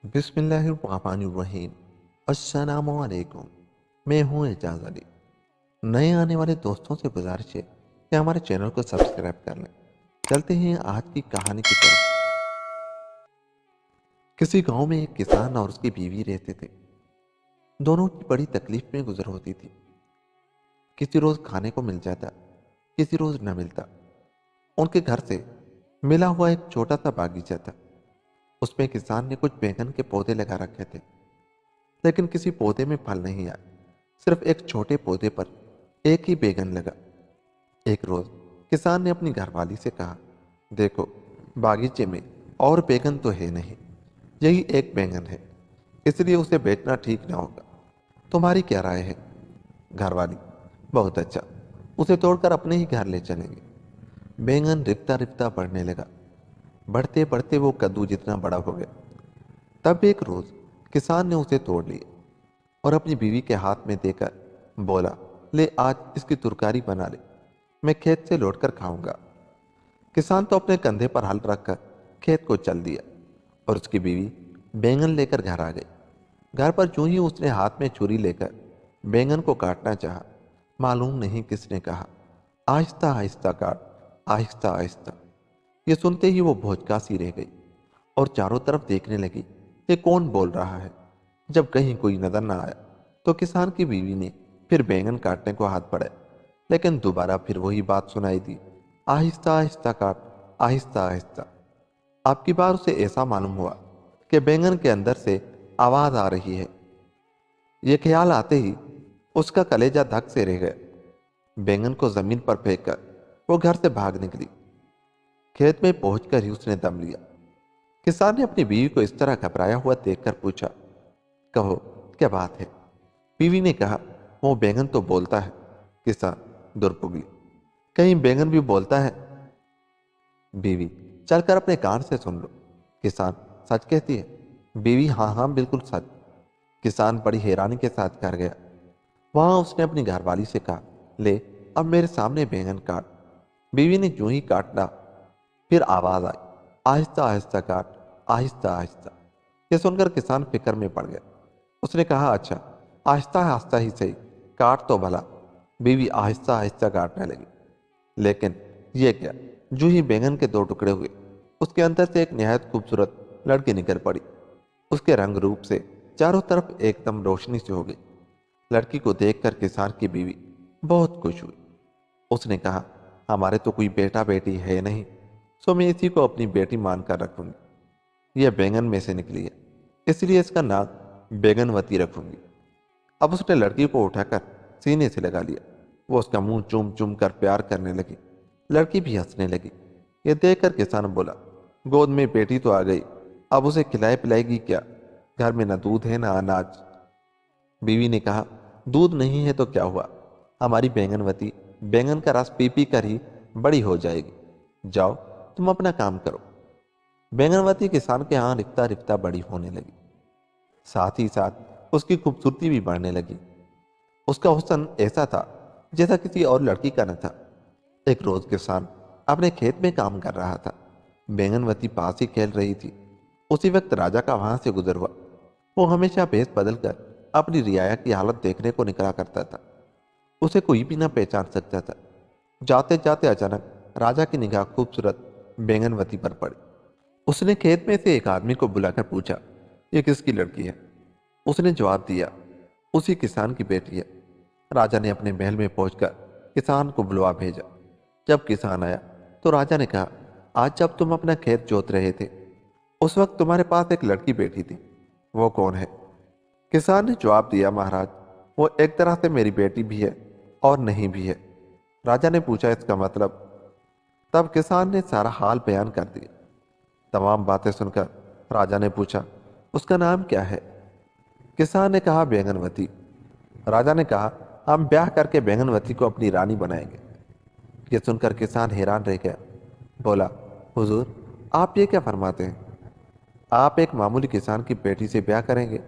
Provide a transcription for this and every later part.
बिस्मिल्लाहिर्रहमानिर्रहीम। अस्सलामुअलैकुम। मैं हूँ एजाज अली। नए आने वाले दोस्तों से गुजारिश है कि हमारे चैनल को सब्सक्राइब कर लें। चलते हैं आज की कहानी की तरफ। किसी गांव में एक किसान और उसकी बीवी रहते थे। दोनों की बड़ी तकलीफ में गुजर होती थी। किसी रोज खाने को मिल जाता, किसी रोज न मिलता। उनके घर से मिला हुआ एक छोटा सा बागीचा था। उसमें किसान ने कुछ बैंगन के पौधे लगा रखे थे, लेकिन किसी पौधे में फल नहीं आए। सिर्फ एक छोटे पौधे पर एक ही बैंगन लगा। एक रोज किसान ने अपनी घरवाली से कहा, देखो, बागीचे में और बैंगन तो है नहीं, यही एक बैंगन है, इसलिए उसे बेचना ठीक ना होगा। तुम्हारी क्या राय है? घरवाली, बहुत अच्छा, उसे तोड़कर अपने ही घर ले चलेंगे। बैंगन रिपता रिपता बढ़ने लगा। बढ़ते बढ़ते वो कद्दू जितना बड़ा हो गया। तब एक रोज किसान ने उसे तोड़ लिया और अपनी बीवी के हाथ में देकर बोला, ले, आज इसकी तुरकारी बना ले, मैं खेत से लौटकर खाऊंगा। किसान तो अपने कंधे पर हल रखकर खेत को चल दिया और उसकी बीवी बैंगन लेकर घर आ गई। घर पर जो ही उसने हाथ में छुरी लेकर बैंगन को काटना चाहा, मालूम नहीं किसने कहा, आहिस्ता आहिस्ता काट, आहिस्ता आहिस्ता। ये सुनते ही वो भौचका सी रह गई और चारों तरफ देखने लगी, ये कौन बोल रहा है। जब कहीं कोई नजर न आया तो किसान की बीवी ने फिर बैंगन काटने को हाथ बढ़ाया, लेकिन दोबारा फिर वही बात सुनाई दी, आहिस्ता आहिस्ता काट, आहिस्ता आहिस्ता। आपकी बार उसे ऐसा मालूम हुआ कि बैंगन के अंदर से आवाज आ रही है। ये ख्याल आते ही उसका कलेजा धक से रह गया। बैंगन को जमीन पर फेंककर वो घर से भाग निकली। खेत में पहुंचकर ही उसने दम लिया। किसान ने अपनी बीवी को इस तरह घबराया हुआ देखकर पूछा, कहो, क्या बात है? बीवी ने कहा, वो बैंगन तो बोलता है। किसान दुर्पुगली, कहीं बैंगन भी बोलता है? बीवी, चलकर अपने कान से सुन लो। किसान, सच कहती है? बीवी, हाँ हाँ, बिल्कुल सच। किसान बड़ी हैरानी के साथ घर गया। वहां उसने अपनी घरवाली से कहा, ले, अब मेरे सामने बैंगन काट। बीवी ने जो ही काटना, फिर आवाज आई, आहिस्ता आहिस्ता काट, आहिस्ता आहिस्ता। यह सुनकर किसान फिक्र में पड़ गया। उसने कहा, अच्छा, आहिस्ता आहिस्ता ही सही, काट तो भला। बीवी आहिस्ता आहिस्ता काटने लगी। लेकिन ये क्या, जो ही बैंगन के दो टुकड़े हुए, उसके अंदर से एक निहायत खूबसूरत लड़की निकल पड़ी। उसके रंग रूप से चारों तरफ एकदम रोशनी से हो गई। लड़की को देखकर किसान की बीवी बहुत खुश हुई। उसने कहा, हमारे तो कोई बेटा बेटी है नहीं, सो मैं इसी को अपनी बेटी मानकर रखूंगी। यह बैंगन में से निकली है, इसलिए इसका नाम बैंगनवती रखूंगी। अब उसने लड़की को उठाकर सीने से लगा लिया। वो उसका मुंह चूम चूम कर प्यार करने लगी। लड़की भी हंसने लगी। यह देखकर किसान बोला, गोद में बेटी तो आ गई, अब उसे खिलाए पिलाएगी क्या? घर में न दूध है न अनाज। बीवी ने कहा, दूध नहीं है तो क्या हुआ, हमारी बैंगनवती बैंगन का रस पी पी कर ही बड़ी हो जाएगी। जाओ, तुम अपना काम करो। बैंगनवती किसान के यहाँ रिफ्ता रिफ्ता बड़ी होने लगी। साथ ही साथ उसकी खूबसूरती भी बढ़ने लगी। उसका हुस्न ऐसा था जैसा किसी और लड़की का न था। एक रोज किसान अपने खेत में काम कर रहा था। बैंगनवती पास ही खेल रही थी। उसी वक्त राजा का वहां से गुजर हुआ। वो हमेशा भेष बदलकर अपनी रियाया की हालत देखने को निकला करता था। उसे कोई भी ना पहचान सकता था। जाते जाते अचानक राजा की निगाह खूबसूरत बैंगनवती पर पड़ी। उसने खेत में से एक आदमी को बुलाकर पूछा, ये किसकी लड़की है? उसने जवाब दिया, उसी किसान की बेटी है। राजा ने अपने महल में पहुंचकर किसान को बुलवा भेजा। जब किसान आया तो राजा ने कहा, आज जब तुम अपना खेत जोत रहे थे, उस वक्त तुम्हारे पास एक लड़की बैठी थी, वो कौन है? किसान ने जवाब दिया, महाराज, वो एक तरह से मेरी बेटी भी है और नहीं भी है। राजा ने पूछा, इसका मतलब? तब किसान ने सारा हाल बयान कर दिया। तमाम बातें सुनकर राजा ने पूछा, उसका नाम क्या है? किसान ने कहा, बैंगनवती। राजा ने कहा, हम ब्याह करके बैंगनवती को अपनी रानी बनाएंगे। यह सुनकर किसान हैरान रह गया। बोला, हुजूर, आप ये क्या फरमाते हैं? आप एक मामूली किसान की बेटी से ब्याह करेंगे?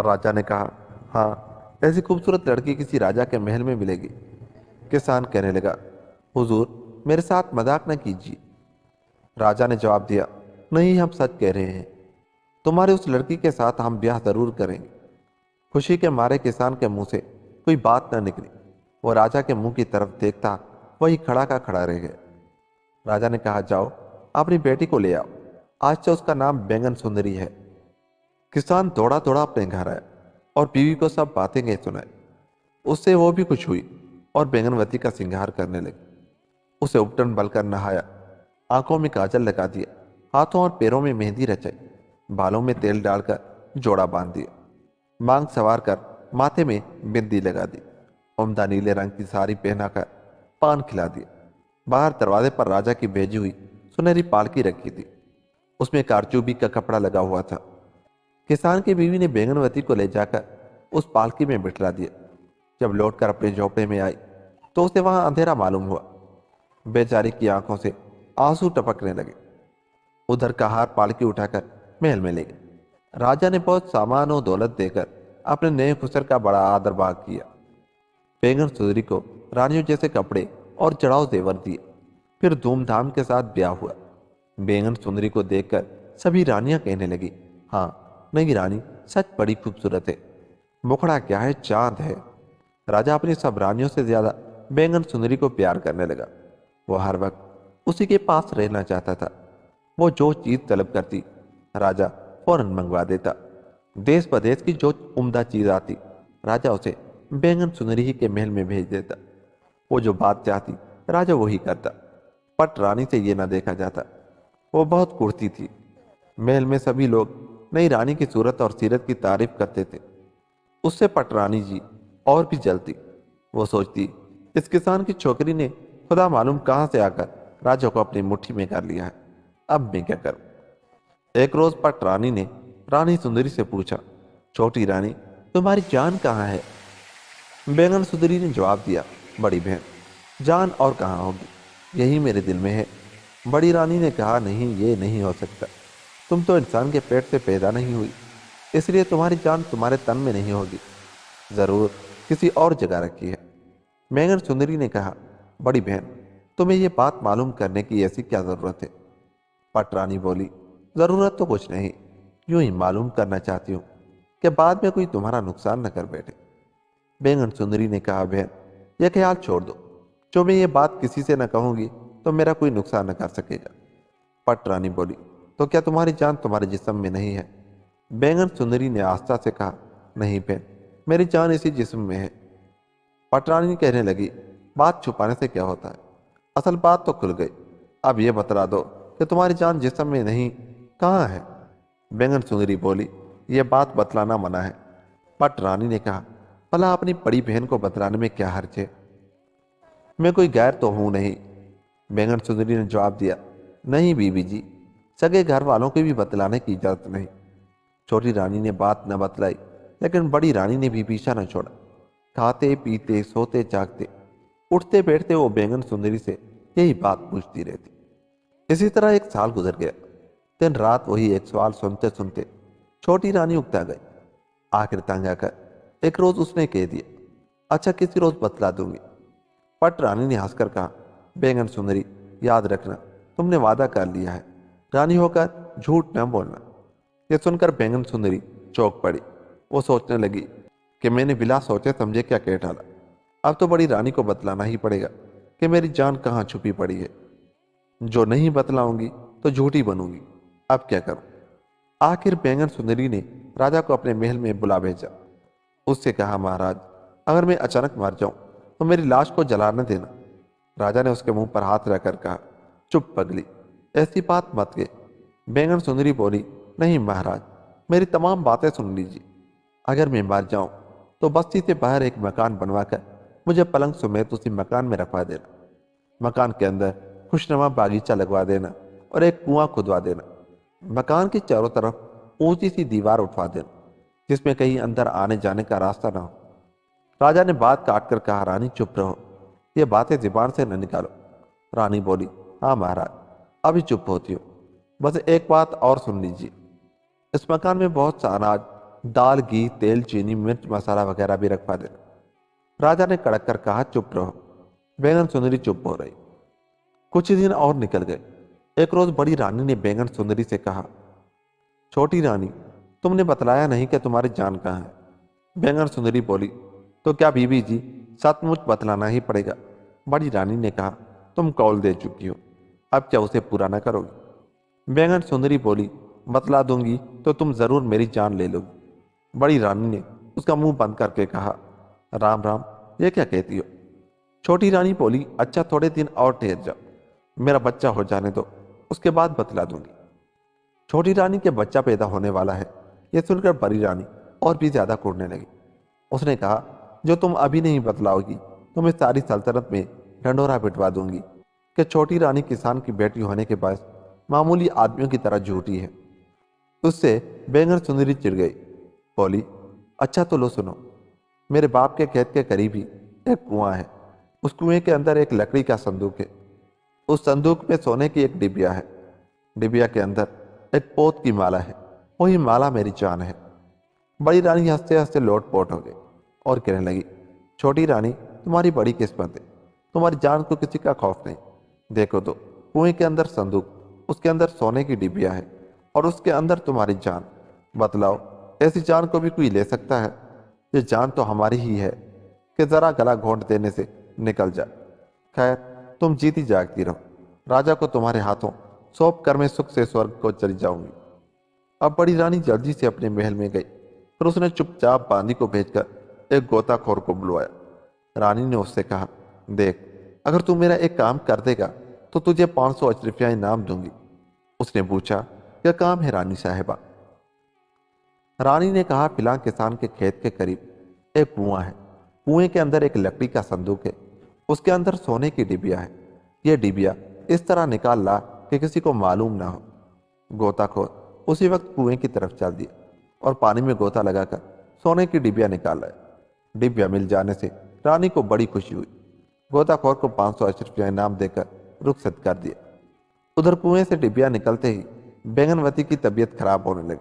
राजा ने कहा, हाँ, ऐसी खूबसूरत लड़की किसी राजा के महल में मिलेगी। किसान कहने लगा, हुजूर, मेरे साथ मजाक न कीजिए। राजा ने जवाब दिया, नहीं, हम सच कह रहे हैं। तुम्हारी उस लड़की के साथ हम ब्याह जरूर करेंगे। खुशी के मारे किसान के मुंह से कोई बात न निकली। वो राजा के मुंह की तरफ देखता वही खड़ा का खड़ा रह गया। राजा ने कहा, जाओ अपनी बेटी को ले आओ, आज से उसका नाम बैंगन सुंदरी है। किसान दौड़ा दौड़ा अपने घर आया और बीवी को सब बातें कह सुनाई। उससे वो भी खुश हुई और बैंगनवती का श्रृंगार करने लगी। उसे उपटन बलकर नहाया, आंखों में काजल लगा दिया, हाथों और पैरों में मेहंदी रचाई, बालों में तेल डालकर जोड़ा बांध दिया, मांग सवार कर माथे में बिंदी लगा दी, उम्दा नीले रंग की साड़ी पहनाकर पान खिला दिया। बाहर दरवाजे पर राजा की भेजी हुई सुनहरी पालकी रखी थी, उसमें कारचूबी का कपड़ा लगा हुआ था। किसान की बीवी ने बैंगनवती को ले जाकर उस पालकी में बिठला दिया। जब लौटकर अपने झोपड़े में आई तो उसे वहां अंधेरा मालूम हुआ। बेचारी की आंखों से आंसू टपकने लगे। उधर का हार पालकी उठाकर महल में ले गए। राजा ने बहुत सामान और दौलत देकर अपने नए खुसर का बड़ा आदर भाग किया। बैंगन सुंदरी को रानियों जैसे कपड़े और चढ़ाव जेवर दिए। फिर धूमधाम के साथ ब्याह हुआ। बैंगन सुंदरी को देखकर सभी रानियां कहने लगी, हाँ नई रानी सच बड़ी खूबसूरत है, मुखड़ा क्या है, चांद है। राजा अपनी सब रानियों से ज्यादा बैंगन सुंदरी को प्यार करने लगा। वो हर वक्त उसी के पास रहना चाहता था। वो जो चीज तलब करती राजा फौरन मंगवा देता। देश प्रदेश की जो उम्दा चीज आती राजा उसे बैंगन सुंदरी ही के महल में भेज देता। वो जो बात चाहती राजा वही करता। पट रानी से ये ना देखा जाता। वो बहुत कुर्ती थी। महल में सभी लोग नई रानी की सूरत और सीरत की तारीफ करते थे। उससे पटरानी जी और भी जलती। वो सोचती, इस किसान की छोकरी ने खुदा मालूम कहां से आकर राजा को अपनी मुट्ठी में कर लिया है, अब मैं क्या करूं। एक रोज पटरानी ने रानी सुंदरी से पूछा, छोटी रानी तुम्हारी जान कहाँ है। बैंगन सुंदरी ने जवाब दिया, बड़ी बहन जान और कहाँ होगी, यही मेरे दिल में है। बड़ी रानी ने कहा, नहीं ये नहीं हो सकता, तुम तो इंसान के पेट से पैदा नहीं हुई, इसलिए तुम्हारी जान तुम्हारे तन में नहीं होगी, जरूर किसी और जगह रखी है। बैंगन सुंदरी ने कहा, बड़ी बहन तुम्हें ये बात मालूम करने की ऐसी क्या जरूरत है। पटरानी बोली, जरूरत तो कुछ नहीं, यूं ही मालूम करना चाहती हूँ कि बाद में कोई तुम्हारा नुकसान न कर बैठे। बैंगन सुंदरी ने कहा, बहन यह ख्याल छोड़ दो, जो मैं ये बात किसी से न कहूंगी तो मेरा कोई नुकसान न कर सकेगा। पटरानी बोली, तो क्या तुम्हारी जान तुम्हारे जिस्म में नहीं है। बैंगन सुंदरी ने आस्था से कहा, नहीं बहन मेरी जान इसी जिस्म में है। पटरानी कहने लगी, बात छुपाने से क्या होता है, असल बात तो खुल गई, अब यह बतला दो कि तुम्हारी जान जिस्म में नहीं कहाँ है। बैंगन सुंदरी बोली, यह बात बतलाना मना है। पटरानी ने कहा, भला अपनी बड़ी बहन को बतलाने में क्या हर्ज है, मैं कोई गैर तो हूं नहीं। बैंगन सुंदरी ने जवाब दिया, नहीं बीबी जी, सगे घर वालों को भी बतलाने की इजाजत नहीं। छोटी रानी ने बात न बतलाई, लेकिन बड़ी रानी ने भी पीछा न छोड़ा। खाते पीते सोते जागते उठते बैठते वो बैंगन सुंदरी से यही बात पूछती रहती। इसी तरह एक साल गुजर गया। दिन रात वही एक सवाल सुनते सुनते छोटी रानी उकता गई। आखिर तंग आकर एक रोज उसने कह दिया, अच्छा किसी रोज बतला दूंगी। पट रानी ने हंसकर कहा, बैंगन सुंदरी याद रखना, तुमने वादा कर लिया है, रानी होकर झूठ न बोलना। यह सुनकर बैंगन सुंदरी चौंक पड़ी। वो सोचने लगी कि मैंने बिला सोचे समझे क्या कह डाला। अब तो बड़ी रानी को बतलाना ही पड़ेगा कि मेरी जान कहाँ छुपी पड़ी है। जो नहीं बतलाऊंगी तो झूठी बनूंगी, अब क्या करूं। आखिर बैंगन सुंदरी ने राजा को अपने महल में बुला भेजा। उससे कहा, महाराज अगर मैं अचानक मर जाऊं तो मेरी लाश को जला न देना। राजा ने उसके मुंह पर हाथ रखकर कहा, चुप पगली, ऐसी बात मत कह। बैंगन सुंदरी बोली, नहीं महाराज, मेरी तमाम बातें सुन लीजिए। अगर मैं मर जाऊं तो बस्ती से बाहर एक मकान बनवाकर मुझे पलंग समेत उसी मकान में रखवा देना। मकान के अंदर खुशनुमा बागीचा लगवा देना और एक कुआं खुदवा देना। मकान की चारों तरफ ऊंची सी दीवार उठवा देना, जिसमें कहीं अंदर आने जाने का रास्ता ना हो। राजा ने बात काट कर कहा, रानी चुप रहो, ये बातें जुबान से न निकालो। रानी बोली, हाँ महाराज, अभी चुप होती हो, बस एक बात और सुन लीजिए। इस मकान में बहुत सा अनाज, दाल, घी, तेल, चीनी, मिर्च, मसाला वगैरह भी रखवा देना। राजा ने कड़क कर कहा, चुप रहो। बैंगन सुंदरी चुप हो रही। कुछ ही दिन और निकल गए। एक रोज बड़ी रानी ने बैंगन सुंदरी से कहा, छोटी रानी, तुमने बतलाया नहीं कि तुम्हारी जान कहाँ है। बैंगन सुंदरी बोली, तो क्या बीबी जी, सचमुच बतलाना ही पड़ेगा। बड़ी रानी ने कहा, तुम कौल दे चुकी हो, अब क्या उसे पूरा न करोगी। बैंगन सुंदरी बोली, बतला दूंगी तो तुम जरूर मेरी जान ले लोगी। बड़ी रानी ने उसका मुंह बंद करके कहा, राम राम, ये क्या कहती हो। छोटी रानी बोली, अच्छा थोड़े दिन और ठहर जाओ, मेरा बच्चा हो जाने दो, उसके बाद बतला दूंगी। छोटी रानी के बच्चा पैदा होने वाला है, यह सुनकर बड़ी रानी और भी ज्यादा कूदने लगी। उसने कहा, जो तुम अभी नहीं बतलाओगी तो मैं सारी सल्तनत में ढंढोरा पिटवा दूंगी कि छोटी रानी किसान की बेटी होने के बाद मामूली आदमियों की तरह झूठी है। उससे बैंगन सुंदरी चिढ़ गई, बोली, अच्छा तो लो सुनो, मेरे बाप के खेत के करीब ही एक कुआं है। उस कुएं के अंदर एक लकड़ी का संदूक है। उस संदूक में सोने की एक डिबिया है। डिबिया के अंदर एक पोत की माला है। वही माला मेरी जान है। बड़ी रानी हंसते हंसते लोटपोट हो गई और कहने लगी, छोटी रानी, तुम्हारी बड़ी किस्मत है, तुम्हारी जान को किसी का खौफ नहीं। देखो तो, कुएं के अंदर संदूक, उसके अंदर सोने की डिबिया है और उसके अंदर तुम्हारी जान। बतलाओ, ऐसी जान को भी कोई ले सकता है। ये जान तो हमारी ही है कि जरा गला घोंट देने से निकल जाए। खैर, तुम जीती जागती रहो, राजा को तुम्हारे हाथों सौंप कर मैं सुख से स्वर्ग को चली जाऊंगी। अब बड़ी रानी जल्दी से अपने महल में गई, फिर उसने चुपचाप बांदी को भेजकर एक गोताखोर को बुलवाया। रानी ने उससे कहा, देख, अगर तू मेरा एक काम कर देगा तो तुझे 500 अशरफिया इनाम दूंगी। उसने पूछा, क्या काम है रानी साहिबा। रानी ने कहा, फिलहाल किसान के खेत के करीब एक कुआं है। कुएं के अंदर एक लकड़ी का संदूक है। उसके अंदर सोने की डिबिया है। यह डिबिया इस तरह निकाल ला कि किसी को मालूम ना हो। गोताखोर उसी वक्त कुएं की तरफ चल दिया और पानी में गोता लगाकर सोने की डिबिया निकाल लाया। डिबिया मिल जाने से रानी को बड़ी खुशी हुई। गोताखोर को 500 अशरफिया इनाम देकर रुखसत कर दिया। उधर कुएं से डिबिया निकलते ही बैंगनवती की तबीयत खराब होने लगी।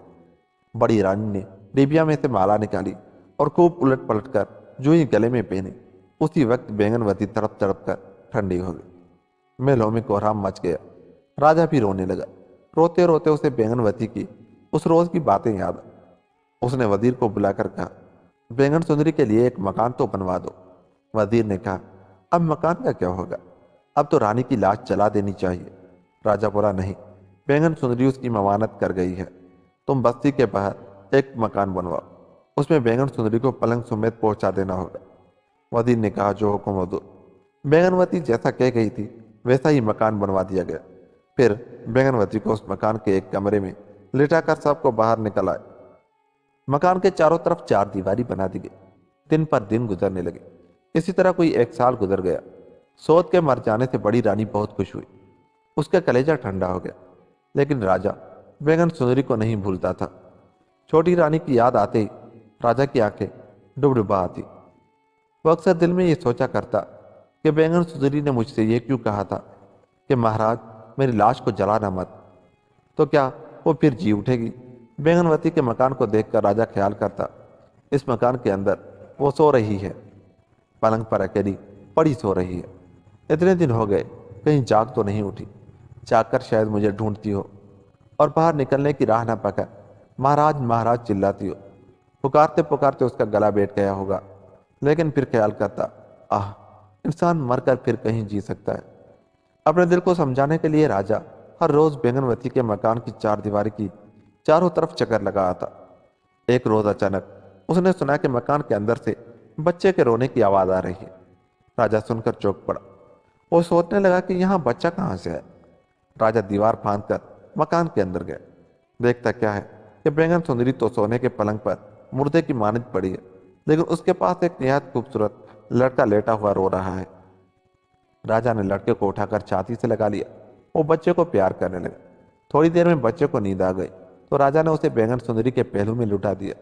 बड़ी रानी ने डिबिया में से माला निकाली और खूब उलट पलट कर जो ही गले में पहनी, उसी वक्त बैंगनवती तड़प तड़प कर ठंडी हो गई। महलों में कोहराम मच गया। राजा भी रोने लगा। रोते रोते उसे बैंगनवती की उस रोज की बातें याद आई। उसने वजीर को बुलाकर कहा, बैंगन सुंदरी के लिए एक मकान तो बनवा दो। वजीर ने कहा, अब मकान का क्या होगा, अब तो रानी की लाश जला देनी चाहिए। राजा बोला, नहीं, बैंगन सुंदरी उसकी ममानत कर गई है। तुम बस्ती के बाहर एक मकान बनवाओ, उसमें बैंगन सुंदरी को पलंग समेत पहुंचा देना होगा। वजीर ने कहा, जो हुक्म हो दो। बैंगनवती जैसा कह गई थी वैसा ही मकान बनवा दिया गया। फिर बैंगनवती को उस मकान के एक कमरे में लिटाकर सबको बाहर निकल आए। मकान के चारों तरफ 4 दीवारी बना दी गई। दिन पर दिन गुजरने लगे। इसी तरह कोई 1 साल गुजर गया। सोच के मर जाने से बड़ी रानी बहुत खुश हुई। उसका कलेजा ठंडा हो गया। लेकिन राजा बैंगन सुंदरी को नहीं भूलता था। छोटी रानी की याद आते ही राजा की आंखें डुबडुबा आती। वो अक्सर दिल में ये सोचा करता कि बैंगन सुंदरी ने मुझसे ये क्यों कहा था कि महाराज, मेरी लाश को जलाना मत। तो क्या वो फिर जी उठेगी। बैंगनवती के मकान को देखकर राजा ख्याल करता, इस मकान के अंदर वो सो रही है, पलंग पर अकेली पड़ी सो रही है। इतने दिन हो गए, कहीं जाग तो नहीं उठी। जागकर शायद मुझे ढूंढती हो और बाहर निकलने की राह ना पाकर महाराज महाराज चिल्लाती हो। पुकारते पुकारते उसका गला बैठ गया होगा। लेकिन फिर ख्याल करता, आह, इंसान मरकर फिर कहीं जी सकता है। अपने दिल को समझाने के लिए राजा हर रोज बैंगनवती के मकान की 4 दीवारी की चारों तरफ चक्कर लगा आता। एक रोज अचानक उसने सुना कि मकान के अंदर से बच्चे के रोने की आवाज आ रही है। राजा सुनकर चौंक पड़ा। वो सोचने लगा कि यहाँ बच्चा कहाँ से है। राजा दीवार फांद कर मकान के अंदर गया। देखता क्या है कि बैंगन सुंदरी तो सोने के पलंग पर मुर्दे की मानद पड़ी है, लेकिन उसके पास एक निहायत खूबसूरत लड़का लेटा हुआ रो रहा है। राजा ने लड़के को उठाकर छाती से लगा लिया। वो बच्चे को प्यार करने लगा। थोड़ी देर में बच्चे को नींद आ गई तो राजा ने उसे बैंगन सुंदरी के पहलू में लुटा दिया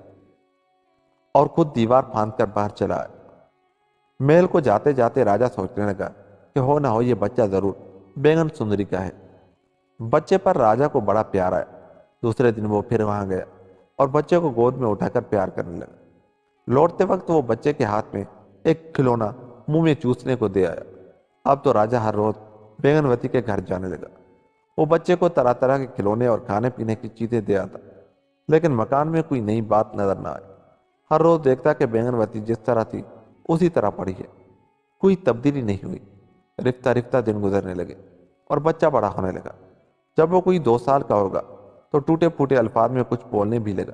और खुद दीवार फांद कर बाहर चला आया। महल को जाते जाते राजा सोचने लगा कि हो ना हो ये बच्चा जरूर बैंगन सुंदरी का है। बच्चे पर राजा को बड़ा प्यार आया। दूसरे दिन वो फिर वहां गया और बच्चे को गोद में उठाकर प्यार करने लगा। लौटते वक्त वो बच्चे के हाथ में एक खिलौना मुंह में चूसने को दे आया। अब तो राजा हर रोज बैंगनवती के घर जाने लगा। वो बच्चे को तरह तरह के खिलौने और खाने पीने की चीजें दे आता। लेकिन मकान में कोई नई बात नजर न आई। हर रोज देखता कि बैंगनवती जिस तरह थी उसी तरह पड़ी है, कोई तब्दीली नहीं हुई। रिफ्ता रिफ्ता दिन गुजरने लगे और बच्चा बड़ा होने लगा। जब वो कोई 2 साल का होगा तो टूटे फूटे अल्फाज में कुछ बोलने भी लगा।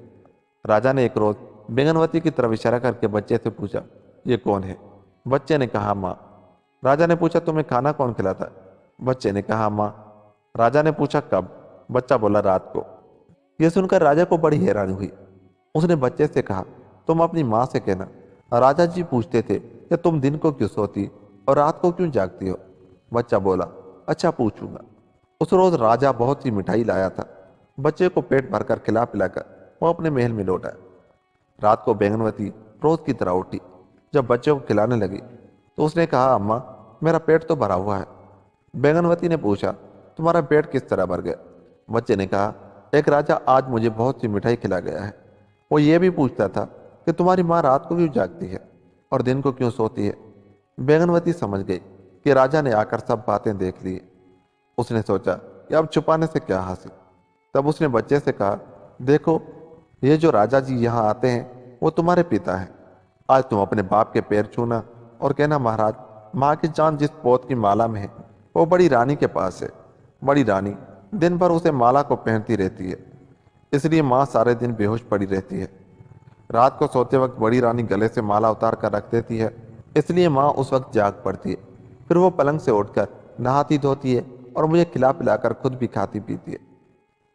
राजा ने एक रोज बैंगनवती की तरफ इशारा करके बच्चे से पूछा, ये कौन है? बच्चे ने कहा, माँ। राजा ने पूछा, तुम्हें खाना कौन खिलाता है? बच्चे ने कहा, माँ। राजा ने पूछा, कब? बच्चा बोला, रात को। यह सुनकर राजा को बड़ी हैरानी हुई। उसने बच्चे से कहा, तुम अपनी माँ से कहना राजा जी पूछते थे कि तुम दिन को क्यों सोती और रात को क्यों जागती हो। बच्चा बोला, अच्छा, पूछूंगा। उस रोज राजा बहुत सी मिठाई लाया था। बच्चे को पेट भरकर खिला पिलाकर वो अपने महल में लौट आया। रात को बैंगनवती रोज की तरह उठी। जब बच्चे को खिलाने लगी तो उसने कहा, अम्मा, मेरा पेट तो भरा हुआ है। बैंगनवती ने पूछा, तुम्हारा पेट किस तरह भर गया? बच्चे ने कहा, एक राजा आज मुझे बहुत सी मिठाई खिला गया है। वो ये भी पूछता था कि तुम्हारी माँ रात को क्यों जागती है और दिन को क्यों सोती है। बैंगनवती समझ गई कि राजा ने आकर सब बातें देख ली। उसने सोचा कि अब छुपाने से क्या हासिल। तब उसने बच्चे से कहा, देखो, ये जो राजा जी यहाँ आते हैं वो तुम्हारे पिता हैं। आज तुम अपने बाप के पैर छूना और कहना, महाराज, माँ की जान जिस पोत की माला में है वो बड़ी रानी के पास है। बड़ी रानी दिन भर उसे माला को पहनती रहती है, इसलिए माँ सारे दिन बेहोश पड़ी रहती है। रात को सोते वक्त बड़ी रानी गले से माला उतार कर रख देती है, इसलिए माँ उस वक्त जाग पड़ती है। फिर वो पलंग से उठकर नहाती धोती है और मुझे खिला पिलाकर खुद भी खाती पीती है।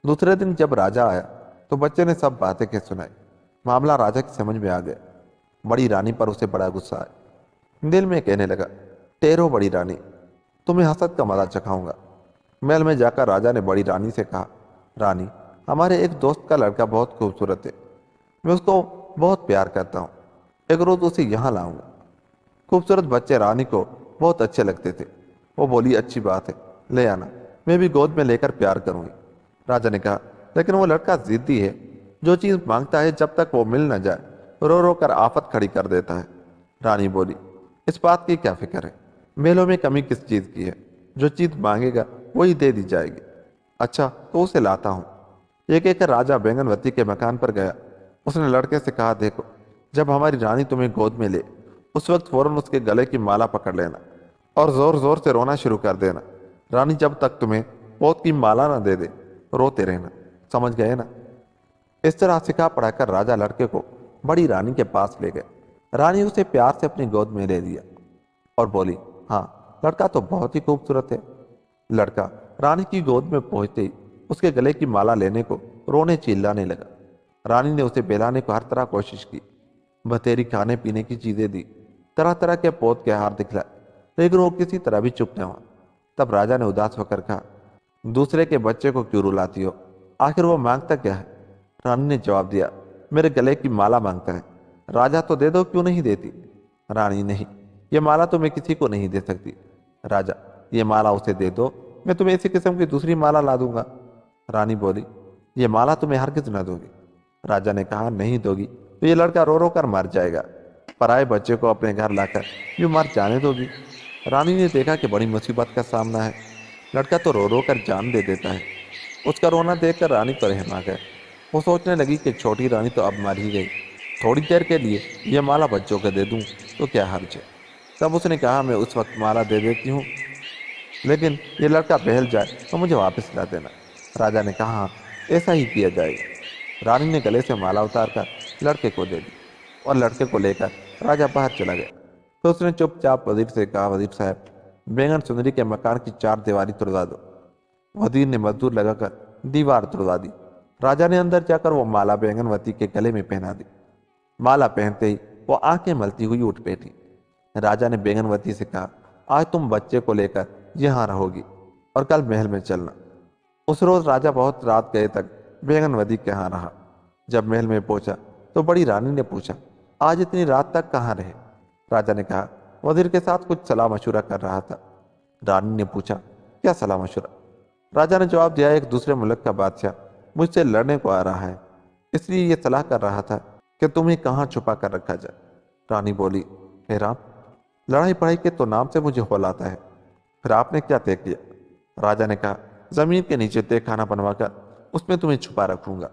दूसरे दिन जब राजा आया तो बच्चे ने सब बातें कह सुनाई। मामला राजा की समझ में आ गया। बड़ी रानी पर उसे बड़ा गुस्सा आया। दिल में कहने लगा, ठहरो बड़ी रानी, तुम्हें हसद का मजा चखाऊंगा। महल में जाकर राजा ने बड़ी रानी से कहा, रानी, हमारे एक दोस्त का लड़का बहुत खूबसूरत है। मैं उसको बहुत प्यार करता हूँ। एक रोज उसे यहाँ लाऊंगा। खूबसूरत बच्चे रानी को बहुत अच्छे लगते थे। वो बोली, अच्छी बात है, ले आना, मैं भी गोद में लेकर प्यार करूंगी। राजा ने कहा, लेकिन वो लड़का जिद्दी है। जो चीज मांगता है जब तक वो मिल न जाए रो रो कर आफत खड़ी कर देता है। रानी बोली, इस बात की क्या फिक्र है? मेलों में कमी किस चीज की है? जो चीज मांगेगा वही दे दी जाएगी। अच्छा, तो उसे लाता हूँ। एक एक राजा बैंगनवती के मकान पर गया। उसने लड़के से कहा, देखो, जब हमारी रानी तुम्हें गोद में ले उस वक्त फौरन उसके गले की माला पकड़ लेना और जोर जोर से रोना शुरू कर देना। रानी जब तक तुम्हें पोत की माला ना दे दे रोते रहना, समझ गए ना? इस तरह सिखा पढ़ाकर राजा लड़के को बड़ी रानी के पास ले गए। रानी उसे प्यार से अपनी गोद में ले लिया और बोली, हाँ, लड़का तो बहुत ही खूबसूरत है। लड़का रानी की गोद में पहुंचते ही उसके गले की माला लेने को रोने चिल्लाने लगा। रानी ने उसे बहलाने को हर तरह कोशिश की, बतेरी खाने पीने की चीजें दी, तरह तरह के पोत के हार दिखलाए, लेकिन वो किसी तरह भी चुप न हुआ। तब राजा ने उदास होकर कहा, दूसरे के बच्चे को क्यों रुलाती हो? आखिर वो मांगता क्या है? रानी ने जवाब दिया, मेरे गले की माला मांगता है। राजा, तो दे दो, क्यों नहीं देती? रानी, नहीं, ये माला तो मैं किसी को नहीं दे सकती। राजा, ये माला उसे दे दो, मैं तुम्हें इसी किस्म की दूसरी माला ला दूंगा। रानी बोली, ये माला तुम्हें हरगिज न दोगी। राजा ने कहा, नहीं दोगी तो ये लड़का रो रो कर मर जाएगा। पराए बच्चे को अपने घर लाकर यूं मर जाने दोगी? रानी ने देखा कि बड़ी मुसीबत का सामना है। लड़का तो रो रो कर जान दे देता है। उसका रोना देखकर रानी को रहम आ गया। वो सोचने लगी कि छोटी रानी तो अब मर ही गई, थोड़ी देर के लिए यह माला बच्चों को दे दूं तो क्या हर्ज है। तब उसने कहा, मैं उस वक्त माला दे देती हूँ, लेकिन ये लड़का बहल जाए तो मुझे वापस ला देना। राजा ने कहा, हाँ, ऐसा ही किया जाएगा। रानी ने गले से माला उतार कर लड़के को दे दी और लड़के को लेकर राजा बाहर चला गया। तो उसने चुपचाप वजीर से कहा, वजीर साहब, बैंगन सुंदरी के मकान की 4 दीवारी तुड़वा दो। वजीर ने मजदूर लगाकर दीवार तुड़वा दी। राजा ने अंदर जाकर वो माला बैंगनवती के गले में पहना दी। माला पहनते ही वो आंखें मलती हुई उठ बैठी। राजा ने बैंगनवती से कहा, आज तुम बच्चे को लेकर यहाँ रहोगी और कल महल में चलना। उस रोज राजा बहुत रात गए तक बैंगनवती के यहाँ रहा। जब महल में पहुंचा तो बड़ी रानी ने पूछा, आज इतनी रात तक कहाँ रहे? राजा ने कहा, वजीर के साथ कुछ सलाह मशूरा कर रहा था। रानी ने पूछा, क्या सलाह मशूरा? राजा ने जवाब दिया, एक दूसरे मुल्क का बादशाह मुझसे लड़ने को आ रहा है, इसलिए ये सलाह कर रहा था कि तुम्हें कहाँ छुपा कर रखा जाए। रानी बोली, हे राम, लड़ाई पढ़ाई के तो नाम से मुझे हौल आता है, फिर आपने क्या तय किया? राजा ने कहा, जमीन के नीचे तय खाना बनवाकर उसमें तुम्हें छुपा रखूंगा।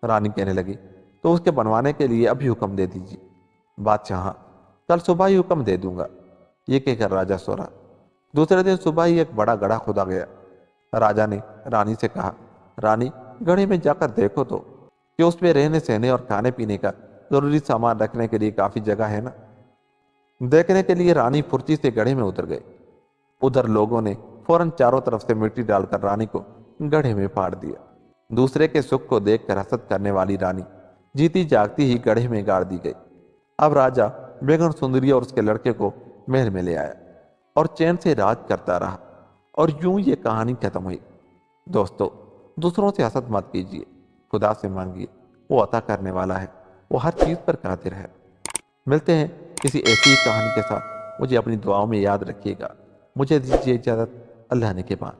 रानी कहने लगी, तो उसके बनवाने के लिए अभी हुक्म दे दीजिए। बादशाह, कल सुबह ही हुक्म दे दूंगा। ये कहकर राजा सो रहा। दूसरे दिन सुबह ही एक बड़ा घड़ा खोदा गया। राजा ने रानी से कहा, रानी, घड़े में जाकर देखो तो कि उसमें रहने सहने और खाने पीने का जरूरी सामान रखने के लिए काफी जगह है ना। देखने के लिए रानी फुर्ती से गड्ढे में उतर गई। उधर लोगों ने फौरन चारों तरफ से मिट्टी डालकर रानी को गड्ढे में फाड़ दिया। दूसरे के सुख को देखकर हसद करने वाली रानी जीती जागती ही गड्ढे में गाड़ दी गई। अब राजा बेगम सुंदरी और उसके लड़के को महल में ले आया और चैन से राज करता रहा। और यूं ये कहानी खत्म हुई। दोस्तों, दूसरों से हसद मत कीजिए, खुदा से मांगिए, वो अता करने वाला है, वो हर चीज पर कादिर है। मिलते हैं किसी ऐसी ही कहानी के साथ। मुझे अपनी दुआओं में याद रखिएगा। मुझे दीजिए इजाजत, अल्लाह ने के बाद।